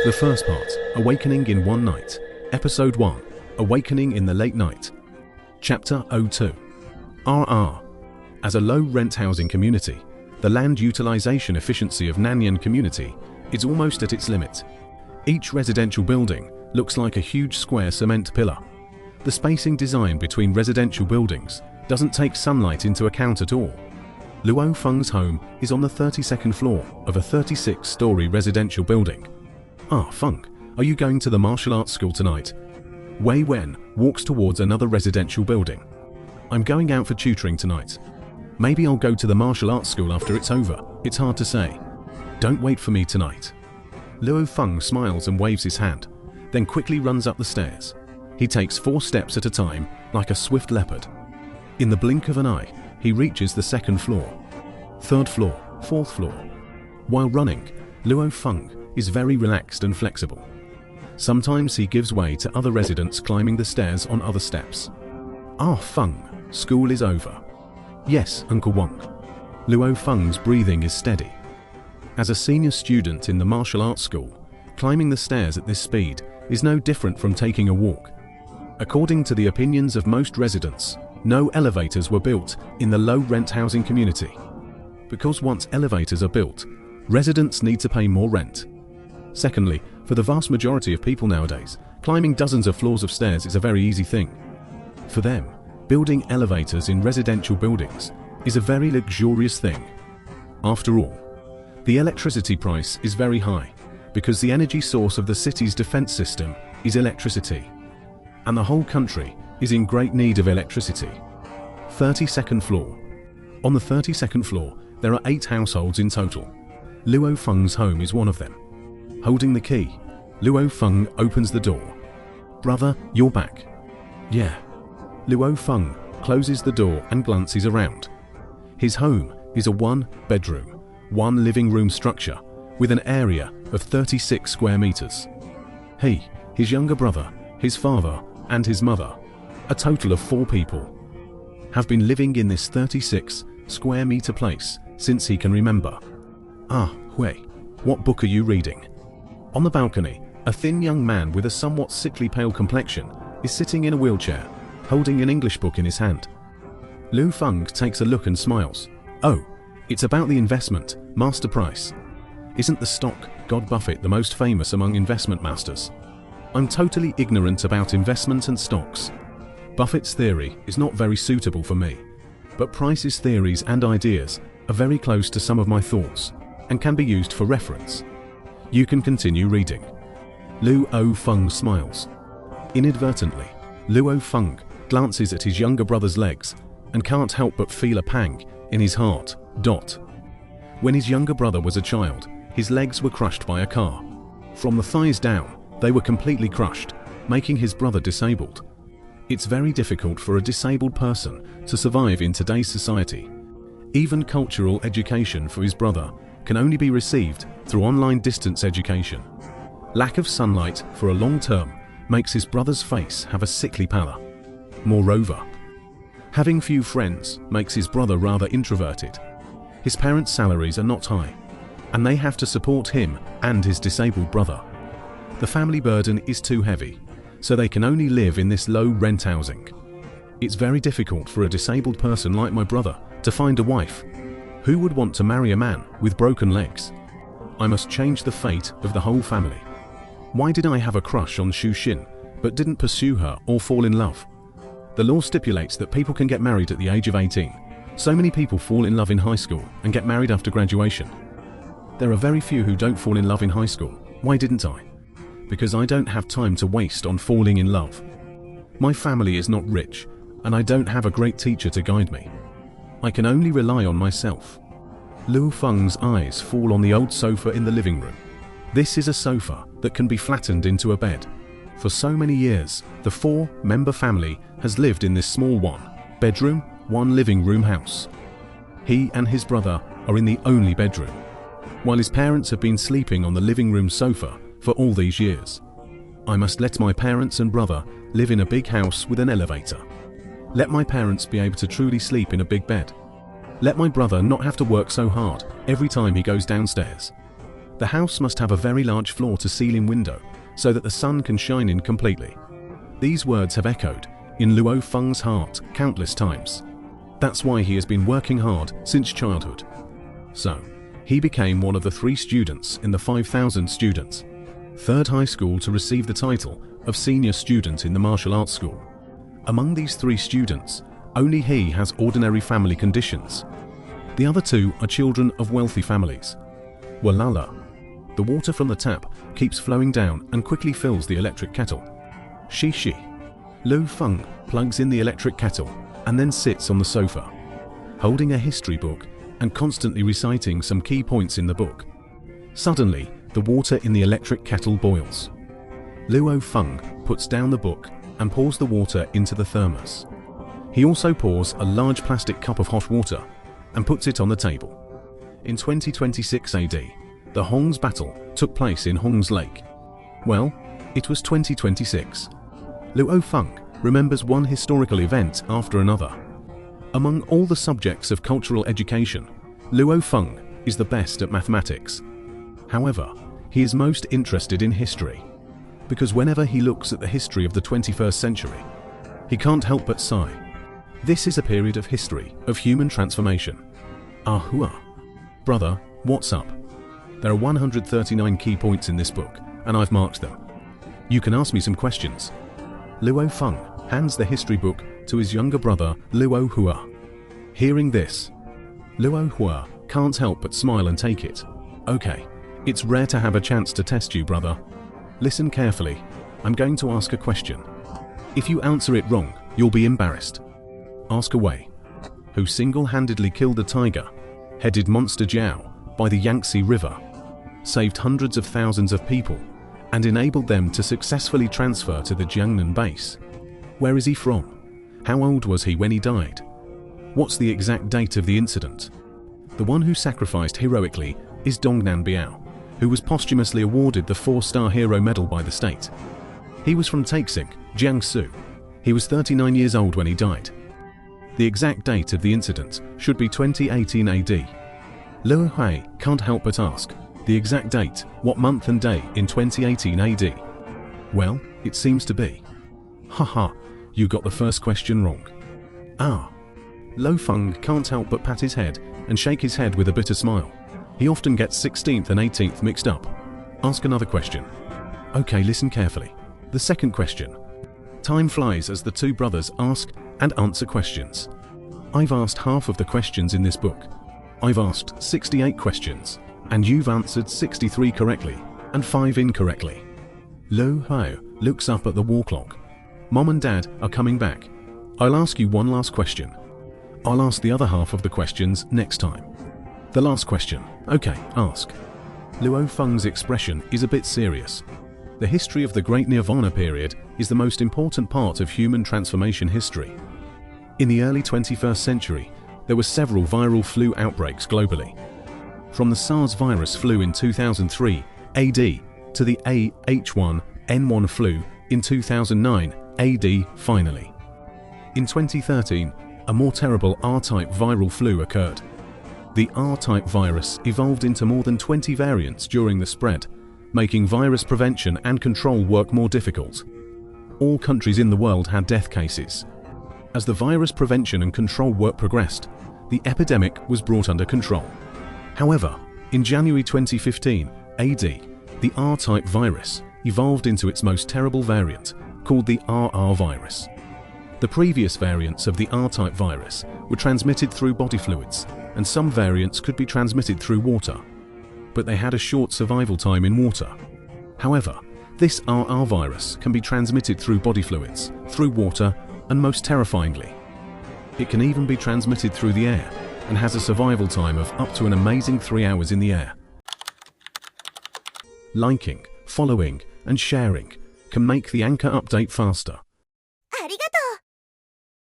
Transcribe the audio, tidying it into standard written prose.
The first part, Awakening in One Night. Episode 1, Awakening in the Late Night. Chapter 02. RR. As a low-rent housing community, the land utilization efficiency of Nanyang community is almost at its limit. Each residential building looks like a huge square cement pillar. The spacing design between residential buildings doesn't take sunlight into account at all. Luo Feng's home is on the 32nd floor of a 36-story residential building. Ah, Feng, are you going to the martial arts school tonight? Wei Wen walks towards another residential building. I'm going out for tutoring tonight. Maybe I'll go to the martial arts school after it's over. It's hard to say. Don't wait for me tonight. Luo Feng smiles and waves his hand, then quickly runs up the stairs. He takes 4 steps at a time, like a swift leopard. In the blink of an eye, he reaches the 2nd floor, 3rd floor, 4th floor. While running, Luo Feng is very relaxed and flexible. Sometimes he gives way to other residents climbing the stairs on other steps. Ah, Feng, school is over. Yes, Uncle Wang. Luo Feng's breathing is steady. As a senior student in the martial arts school, climbing the stairs at this speed is no different from taking a walk. According to the opinions of most residents, no elevators were built in the low-rent housing community. Because once elevators are built, residents need to pay more rent. Secondly, for the vast majority of people nowadays, climbing dozens of floors of stairs is a very easy thing. For them, building elevators in residential buildings is a very luxurious thing. After all, the electricity price is very high because the energy source of the city's defense system is electricity, and the whole country is in great need of electricity. 32nd floor. On the 32nd floor, there are 8 households in total. Luo Feng's home is one of them. Holding the key, Luo Feng opens the door. Brother, you're back. Yeah. Luo Feng closes the door and glances around. His home is a 1-bedroom, 1-living-room structure with an area of 36 square meters. He, his younger brother, his father, and his mother, a total of 4 people, have been living in this 36 square meter place since he can remember. Ah, Hui, what book are you reading? On the balcony, a thin young man with a somewhat sickly pale complexion is sitting in a wheelchair, holding an English book in his hand. Luo Feng takes a look and smiles. Oh, it's about the investment, master price. Isn't the stock god Buffett the most famous among investment masters? I'm totally ignorant about investment and stocks. Buffett's theory is not very suitable for me, but Price's theories and ideas are very close to some of my thoughts and can be used for reference. You can continue reading. Luo Feng smiles. Inadvertently, Luo Feng glances at his younger brother's legs and can't help but feel a pang in his heart. When his younger brother was a child, his legs were crushed by a car. From the thighs down, they were completely crushed, making his brother disabled. It's very difficult for a disabled person to survive in today's society. Even cultural education for his brother can only be received through online distance education. Lack of sunlight for a long term makes his brother's face have a sickly pallor. Moreover, having few friends makes his brother rather introverted. His parents' salaries are not high, and they have to support him and his disabled brother. The family burden is too heavy, so they can only live in this low-rent housing. It's very difficult for a disabled person like my brother to find a wife. Who would want to marry a man with broken legs? I must change the fate of the whole family. Why did I have a crush on Xu Xin, but didn't pursue her or fall in love? The law stipulates that people can get married at the age of 18. So many people fall in love in high school and get married after graduation. There are very few who don't fall in love in high school. Why didn't I? Because I don't have time to waste on falling in love. My family is not rich, and I don't have a great teacher to guide me. I can only rely on myself. Luo Feng's eyes fall on the old sofa in the living room. This is a sofa that can be flattened into a bed. For so many years, the 4-member family has lived in this small 1-bedroom, 1-living-room house. He and his brother are in the only bedroom, while his parents have been sleeping on the living room sofa for all these years. I must let my parents and brother live in a big house with an elevator. Let my parents be able to truly sleep in a big bed. Let my brother not have to work so hard every time he goes downstairs. The house must have a very large floor-to-ceiling window so that the sun can shine in completely. These words have echoed in Luo Feng's heart countless times. That's why he has been working hard since childhood. So, he became one of the 3 students in the 5,000 students, 3rd high school to receive the title of senior student in the martial arts school. Among these 3 students, only he has ordinary family conditions. The other 2 are children of wealthy families. Walala. The water from the tap keeps flowing down and quickly fills the electric kettle. Shi. Luo Feng plugs in the electric kettle and then sits on the sofa, holding a history book and constantly reciting some key points in the book. Suddenly, the water in the electric kettle boils. Luo Feng puts down the book and pours the water into the thermos. He also pours a large plastic cup of hot water and puts it on the table. In 2026 AD, the Hong's battle took place in Hong's Lake. Well, it was 2026. Luo Feng remembers one historical event after another. Among all the subjects of cultural education, Luo Feng is the best at mathematics. However, he is most interested in history, because whenever he looks at the history of the 21st century, he can't help but sigh. This is a period of history of human transformation. Ahua. Brother, what's up? There are 139 key points in this book, and I've marked them. You can ask me some questions. Luo Feng hands the history book to his younger brother, Luo Hua. Hearing this, Luo Hua can't help but smile and take it. Okay, it's rare to have a chance to test you, brother. Listen carefully. I'm going to ask a question. If you answer it wrong, you'll be embarrassed. Ask away. Who single-handedly killed a tiger, headed Monster Jiao by the Yangtze River, saved hundreds of thousands of people, and enabled them to successfully transfer to the Jiangnan base? Where is he from? How old was he when he died? What's the exact date of the incident? The one who sacrificed heroically is Dongnan Biao, who was posthumously awarded the 4-star hero medal by the state. He was from Taixing, Jiangsu. He was 39 years old when he died. The exact date of the incident should be 2018 AD. Luo Hui can't help but ask, the exact date, what month and day in 2018 AD? Well, it seems to be. Haha, you got the first question wrong. Luo Feng can't help but pat his head and shake his head with a bitter smile. He often gets 16th and 18th mixed up. Ask another question. Okay, listen carefully. The second question. Time flies as the 2 brothers ask and answer questions. I've asked half of the questions in this book. I've asked 68 questions, and you've answered 63 correctly and 5 incorrectly. Luo Hui looks up at the wall clock. Mom and Dad are coming back. I'll ask you one last question. I'll ask the other half of the questions next time. The last question. Okay, ask. Luo Feng's expression is a bit serious. The history of the Great Nirvana period is the most important part of human transformation history. In the early 21st century, there were several viral flu outbreaks globally. From the SARS virus flu in 2003 AD to the H1N1 flu in 2009 AD finally. In 2013, a more terrible R-type viral flu occurred. The R-type virus evolved into more than 20 variants during the spread, making virus prevention and control work more difficult. All countries in the world had death cases. As the virus prevention and control work progressed, the epidemic was brought under control. However, in January 2015 AD, the R-type virus evolved into its most terrible variant, called the RR virus. The previous variants of the R-type virus were transmitted through body fluids, and some variants could be transmitted through water, but they had a short survival time in water. However, this RR virus can be transmitted through body fluids, through water, and most terrifyingly, it can even be transmitted through the air and has a survival time of up to an amazing 3 hours in the air. Liking, following, and sharing can make the Anchor update faster.